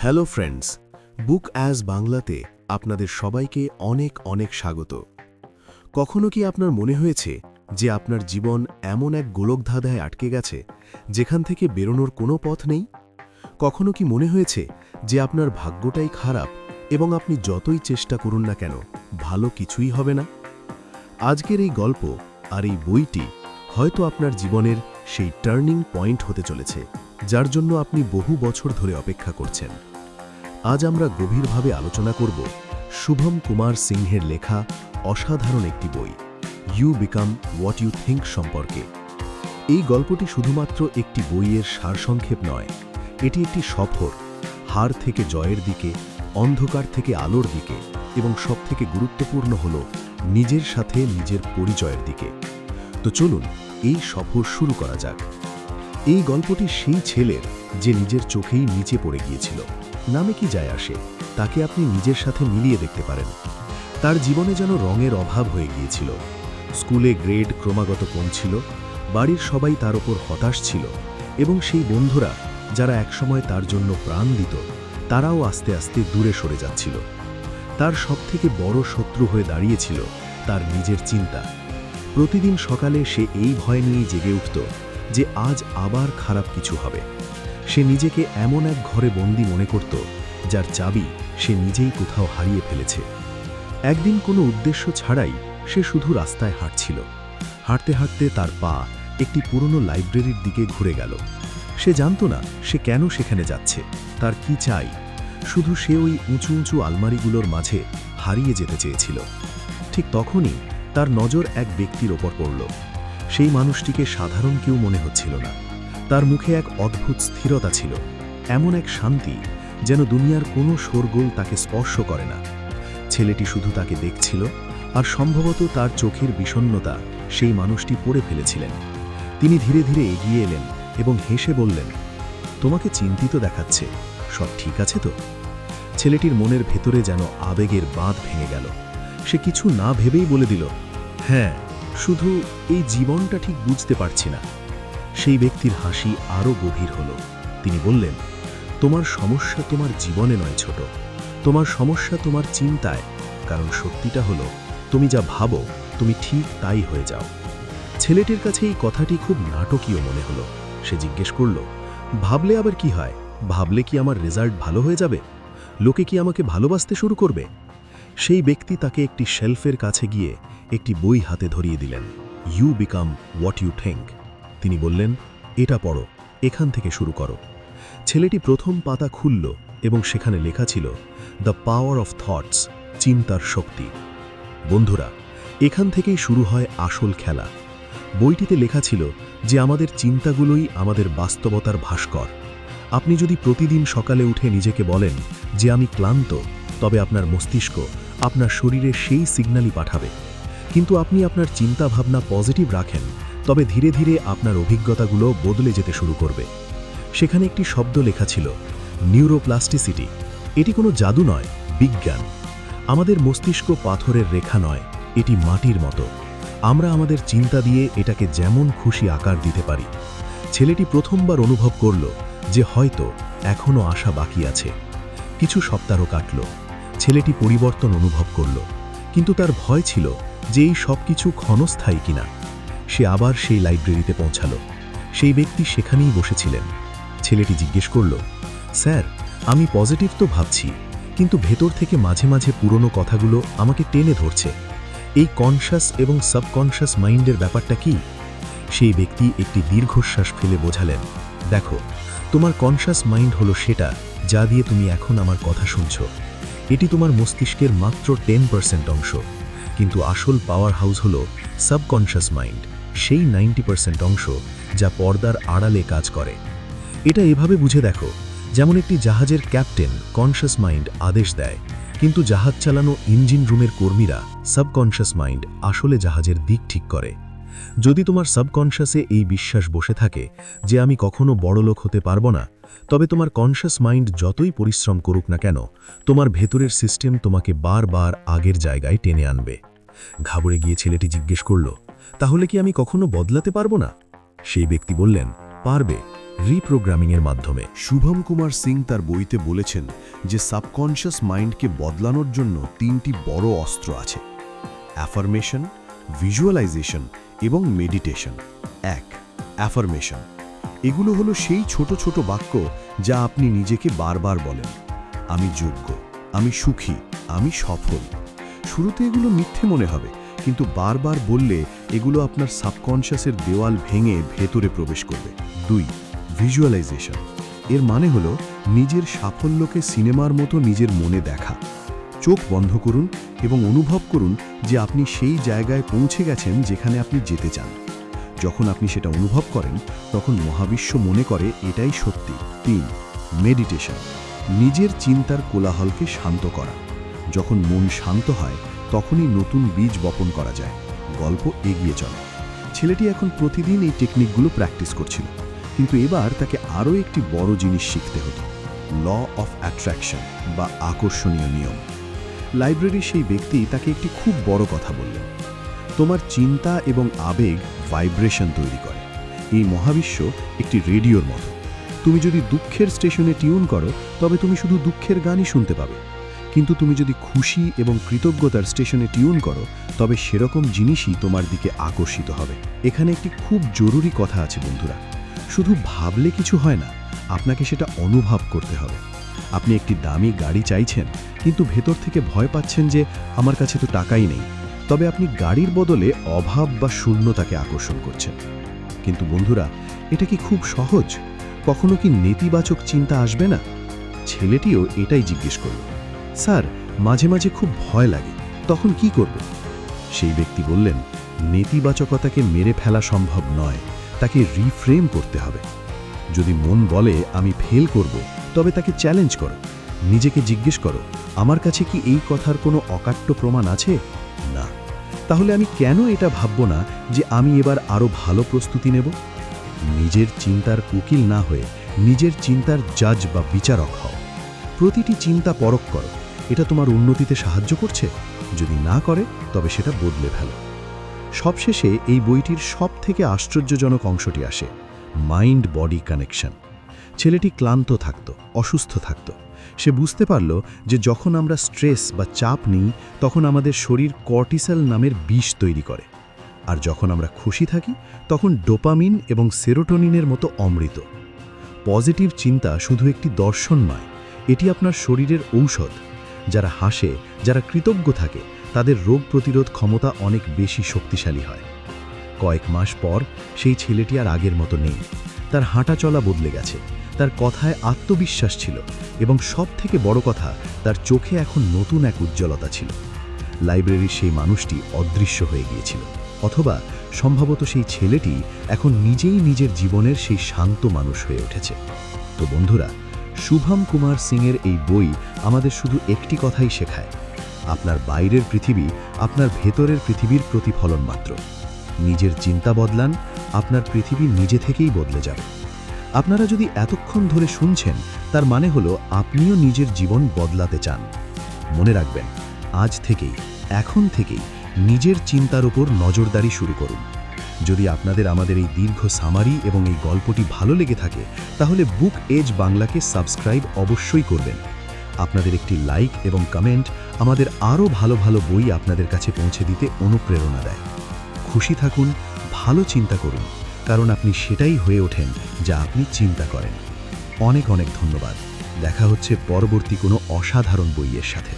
Hello friends, book as বাংলাতে আপনাদের সবাইকে অনেক অনেক স্বাগত। কখনো কি আপনার মনে হয়েছে যে আপনার জীবন এমন এক গোলকধাঁধায় আটকে গেছে যেখান থেকে বেরোনোর কোনো পথ নেই? কখনো কি মনে হয়েছে যে আপনার ভাগ্যটাই খারাপ এবং আপনি যতই চেষ্টা করুন না কেন ভালো কিছুই হবে না? আজকের এই গল্প আর এই বইটি হয়তো আপনার জীবনের সেই টার্নিং পয়েন্ট হতে চলেছে, যার জন্য আপনি বহু বছর ধরে অপেক্ষা করছেন। আজ আমরা গভীরভাবে আলোচনা করব শুভম কুমার সিংহের লেখা অসাধারণ একটি বই, you become what you think সম্পর্কে। এই গল্পটি শুধুমাত্র একটি বইয়ের সারসংক্ষেপ নয়, এটি একটি সফর, হার থেকে জয়ের দিকে, অন্ধকার থেকে আলোর দিকে এবং সবথেকে গুরুত্বপূর্ণ হল নিজের সাথে নিজের পরিচয়ের দিকে। তো চলুন এই সফর শুরু করা যাক। এই গল্পটি সেই ছেলের যে নিজের চোখেই নিচে পড়ে গিয়েছিল। নামে কি যায় আসে, তাকে আপনি নিজের সাথে মিলিয়ে দেখতে পারেন। তার জীবনে যেন রঙের অভাব হয়ে গিয়েছিল। স্কুলে গ্রেড ক্রমাগত কমছিল, বাড়ির সবাই তার ওপর হতাশ ছিল এবং সেই বন্ধুরা যারা একসময় তার জন্য প্রাণ দিত তারাও আস্তে আস্তে দূরে সরে যাচ্ছিল। তার সবথেকে বড় শত্রু হয়ে দাঁড়িয়েছিল তার নিজের চিন্তা। প্রতিদিন সকালে সে এই ভয় নিয়েই জেগে উঠত যে আজ আবার খারাপ কিছু হবে। সে নিজেকে এমন এক ঘরে বন্দি মনে করত যার চাবি সে নিজেই কোথাও হারিয়ে ফেলেছে। একদিন কোনো উদ্দেশ্য ছাড়াই সে শুধু রাস্তায় হাঁটছিল। হাঁটতে হাঁটতে তার পা একটি পুরনো লাইব্রেরির দিকে ঘুরে গেল। সে জানত না সে কেন সেখানে যাচ্ছে, তার কি চাই। শুধু সে ওই উঁচু উঁচু আলমারিগুলোর মাঝে হারিয়ে যেতে চেয়েছিল। ঠিক তখনই তার নজর এক ব্যক্তির ওপর পড়ল। সেই মানুষটিকে সাধারণ কেউ মনে হচ্ছিল না। তার মুখে এক অদ্ভুত স্থিরতা ছিল, এমন এক শান্তি যেন দুনিয়ার কোনো শোরগোল তাকে স্পর্শ করে না। ছেলেটি শুধু তাকে দেখছিল, আর সম্ভবত তার চোখের বিষণ্ণতা সেই মানুষটি পড়ে ফেলেছিলেন। তিনি ধীরে ধীরে এগিয়ে এলেন এবং হেসে বললেন, তোমাকে চিন্তিত দেখাচ্ছে, সব ঠিক আছে তো? ছেলেটির মনের ভেতরে যেন আবেগের বাঁধ ভেঙে গেল। সে কিছু না ভেবেই বলে দিল, হ্যাঁ, শুধু এই জীবনটা ঠিক বুঝতে পারছি না। সেই ব্যক্তির হাসি আরও গভীর হল। তিনি বললেন, তোমার সমস্যা তোমার জীবনে নয় ছোট, তোমার সমস্যা তোমার চিন্তায়। কারণ সত্যিটা হলো, তুমি যা ভাবো তুমি ঠিক তাই হয়ে যাও। ছেলেটির কাছে এই কথাটি খুব নাটকীয় মনে হলো। সে জিজ্ঞেস করল, ভাবলে আবার কি হয়? ভাবলে কি আমার রেজাল্ট ভালো হয়ে যাবে? লোকে কি আমাকে ভালোবাসতে শুরু করবে? সেই ব্যক্তি তাকে একটি শেলফের কাছে গিয়ে একটি বই হাতে ধরিয়ে দিলেন, you become what you think. তিনি বললেন, এটা পড়ো, এখান থেকে শুরু করো। ছেলেটি প্রথম পাতা খুলল এবং সেখানে লেখা ছিল, দ্য পাওয়ার অফ থটস, চিন্তার শক্তি। বন্ধুরা, এখান থেকেই শুরু হয় আসল খেলা। বইটিতে লেখা ছিল যে আমাদের চিন্তাগুলোই আমাদের বাস্তবতার ভাস্কর। আপনি যদি প্রতিদিন সকালে উঠে নিজেকে বলেন যে আমি ক্লান্ত, তবে আপনার মস্তিষ্ক আপনার শরীরে সেই সিগন্যালই পাঠাবে। কিন্তু আপনি আপনার চিন্তাভাবনা পজিটিভ রাখেন, তবে ধীরে ধীরে আপনার অভিজ্ঞতাগুলো বদলে যেতে শুরু করবে। সেখানে একটি শব্দ লেখা ছিল, নিউরোপ্লাস্টিসিটি। এটি কোনো জাদু নয়, বিজ্ঞান। আমাদের মস্তিষ্ক পাথরের রেখা নয়, এটি মাটির মতো। আমরা আমাদের চিন্তা দিয়ে এটাকে যেমন খুশি আকার দিতে পারি। ছেলেটি প্রথমবার অনুভব করল যে হয়তো এখনও আশা বাকি আছে। কিছু সপ্তাহ কাটল, ছেলেটি পরিবর্তন অনুভব করল, কিন্তু তার ভয় ছিল যে এই সব কিছু ক্ষণস্থায়ী কিনা। সে আবার সেই লাইব্রেরিতে পৌঁছালো। সেই ব্যক্তি সেখানেই বসেছিলেন। ছেলেটি জিজ্ঞেস করল, স্যার, আমি পজিটিভ তো ভাবছি, কিন্তু ভেতর থেকে মাঝে মাঝে পুরনো কথাগুলো আমাকে টেনে ধরছে। এই কনশাস এবং সাবকনশাস মাইন্ডের ব্যাপারটা কি? সেই ব্যক্তি একটি দীর্ঘশ্বাস ফেলে বোঝালেন, দেখো, তোমার কনশাস মাইন্ড হলো সেটা যা দিয়ে তুমি এখন আমার কথা শুনছ। এটি তোমার মস্তিষ্কের মাত্র 10% অংশ, কিন্তু আসল পাওয়ার হাউস হলো সাবকনশাস মাইন্ড, সেই 90% অংশ যা পর্দার আড়ালে কাজ করে। এটা এভাবে বুঝে দেখো, যেমন একটি জাহাজের ক্যাপ্টেন কনশাস মাইন্ড আদেশ দেয়, কিন্তু জাহাজ চালানো ইঞ্জিন রুমের কর্মীরা সাবকনশাস মাইন্ড আসলে জাহাজের দিক ঠিক করে। যদি তোমার সাবকনশাসে এই বিশ্বাস বসে থাকে যে আমি কখনো বড়লোক হতে পারবো না, তবে তোমার কনশাস মাইন্ড যতই পরিশ্রম করুক না কেন, তোমার ভেতরের সিস্টেম তোমাকে বারবার আগের জায়গায় টেনে আনবে। ঘাবড়ে গিয়ে ছেলেটি জিজ্ঞেস করল, তাহলে কি আমি কখনো বদলাতে পারবো না? সেই ব্যক্তি বললেন, পারবে রিপ্রোগ্রামিংয়ের মাধ্যমে। শুভম কুমার সিং তার বইতে বলেছেন যে সাবকনশিয়াস মাইন্ডকে বদলানোর জন্য 3টি বড় অস্ত্র আছে: অ্যাফার্মেশন, ভিজুয়ালাইজেশন এবং মেডিটেশন। 1. অ্যাফার্মেশন। এগুলো হলো সেই ছোট ছোট বাক্য যা আপনি নিজেকে বারবার বলেন। আমি যোগ্য, আমি সুখী, আমি সফল। শুরুতে এগুলো মিথ্যে মনে হবে, কিন্তু বারবার বললে এগুলো আপনার সাবকনশিয়াসের দেওয়াল ভেঙে ভেতরে প্রবেশ করবে। 2. ভিজুয়ালাইজেশন। এর মানে হলো নিজের সাফল্যকে সিনেমার মতো নিজের মনে দেখা। চোখ বন্ধ করুন এবং অনুভব করুন যে আপনি সেই জায়গায় পৌঁছে গেছেন যেখানে আপনি যেতে চান। যখন আপনি সেটা অনুভব করেন, তখন মহাবিশ্ব মনে করে এটাই সত্যি। 3. মেডিটেশন। নিজের চিন্তার কোলাহলকে শান্ত করা। যখন মন শান্ত হয়, তখনই নতুন বীজ বপন করা যায়, গল্প এগিয়ে চলে। ছেলেটি এখন প্রতিদিন এই টেকনিকগুলো প্র্যাকটিস করছিল, কিন্তু এবার তাকে আরও একটি বড় জিনিস শিখতে হতো: ল অফ অ্যাট্রাকশন বা আকর্ষণীয় নিয়ম। লাইব্রেরির সেই ব্যক্তি তাকে একটি খুব বড় কথা বললেন: তোমার চিন্তা এবং আবেগ ভাইব্রেশন তৈরি করে। এই মহাবিশ্ব একটি রেডিওর মতো। তুমি যদি দুঃখের স্টেশনে টিউন করো, তবে তুমি শুধু দুঃখের গানই শুনতে পাবে। কিন্তু তুমি যদি খুশি এবং কৃতজ্ঞতার স্টেশনে টিউন করো, তবে সেরকম জিনিসই তোমার দিকে আকর্ষিত হবে। এখানে একটি খুব জরুরি কথা আছে বন্ধুরা, শুধু ভাবলে কিছু হয় না, আপনাকে সেটা অনুভব করতে হবে। আপনি একটি দামি গাড়ি চাইছেন, কিন্তু ভেতর থেকে ভয় পাচ্ছেন যে আমার কাছে তো টাকাই নেই, তবে আপনি গাড়ির বদলে অভাব বা শূন্যতাকে আকর্ষণ করছেন। কিন্তু বন্ধুরা, এটা কি খুব সহজ? কখনো কি নেতিবাচক চিন্তা আসবে না? ছেলেটিও এটাই জিজ্ঞেস করল। স্যার, মাঝে মাঝে খুব ভয় লাগে, তখন কি করব? সেই ব্যক্তি বললেন, নেতিবাচকতাকে মেরে ফেলা সম্ভব নয়, তাকে রিফ্রেম করতে হবে। যদি মন বলে আমি ফেল করব, তবে তাকে চ্যালেঞ্জ করো। নিজেকে জিজ্ঞেস করো, আমার কাছে কি এই কথার কোনো অকাট্য প্রমাণ আছে? না। তাহলে আমি কেন এটা ভাবব না যে আমি এবার আরও ভালো প্রস্তুতি নেব? নিজের চিন্তার উকিল না হয়ে নিজের চিন্তার জাজ বা বিচারক হও। প্রতিটি চিন্তা পরখ করো, এটা তোমার উন্নতিতে সাহায্য করছে? যদি না করে, তবে সেটা বদলে ফেলো। সবশেষে এই বইটির সবথেকে আশ্চর্যজনক অংশটি আসে: মাইন্ড বডি কানেকশন। ছেলেটি ক্লান্ত থাকত, অসুস্থ থাকত। সে বুঝতে পারল যে যখন আমরা স্ট্রেস বা চাপ নিই, তখন আমাদের শরীর কর্টিসল নামের বিষ তৈরি করে, আর যখন আমরা খুশি থাকি, তখন ডোপামিন এবং সেরোটোনিনের মতো অমৃত। পজিটিভ চিন্তা শুধু একটি দর্শন নয়, এটি আপনার শরীরের ঔষধ। যারা হাসে, যারা কৃতজ্ঞ থাকে, তাদের রোগ প্রতিরোধ ক্ষমতা অনেক বেশি শক্তিশালী হয়। কয়েক মাস পর সেই ছেলেটি আর আগের মতো নেই। তার হাঁটা চলা বদলে গেছে, তার কথায় আত্মবিশ্বাস ছিল, এবং সবথেকে বড় কথা, তার চোখে এখন নতুন এক উজ্জ্বলতা ছিল। লাইব্রেরির সেই মানুষটি অদৃশ্য হয়ে গিয়েছিল, অথবা সম্ভবত সেই ছেলেটি এখন নিজেই নিজের জীবনের সেই শান্ত মানুষ হয়ে উঠেছে। তো বন্ধুরা, শুভম কুমার সিংয়ের এই বই আমাদের শুধু একটি কথাই শেখায়: আপনার বাইরের পৃথিবী আপনার ভেতরের পৃথিবীর প্রতিফলন মাত্র। নিজের চিন্তা বদলান, আপনার পৃথিবী নিজে থেকেই বদলে যাবে। আপনারা যদি এতক্ষণ ধরে শুনছেন, তার মানে হলো আপনিও নিজের জীবন বদলাতে চান। মনে রাখবেন, আজ থেকেই, এখন থেকেই নিজের চিন্তার উপর নজরদারি শুরু করুন। যদি আপনাদের আমাদের এই দীর্ঘ সামারি এবং এই গল্পটি ভালো লেগে থাকে, তাহলে বুক এজ বাংলাকে সাবস্ক্রাইব অবশ্যই করবেন। আপনাদের একটি লাইক এবং কমেন্ট আমাদের আরও ভালো ভালো বই আপনাদের কাছে পৌঁছে দিতে অনুপ্রেরণা দেয়। খুশি থাকুন, ভালো চিন্তা করুন, কারণ আপনি সেটাই হয়ে ওঠেন যা আপনি চিন্তা করেন। অনেক অনেক ধন্যবাদ। দেখা হচ্ছে পরবর্তী কোনো অসাধারণ বইয়ের সাথে।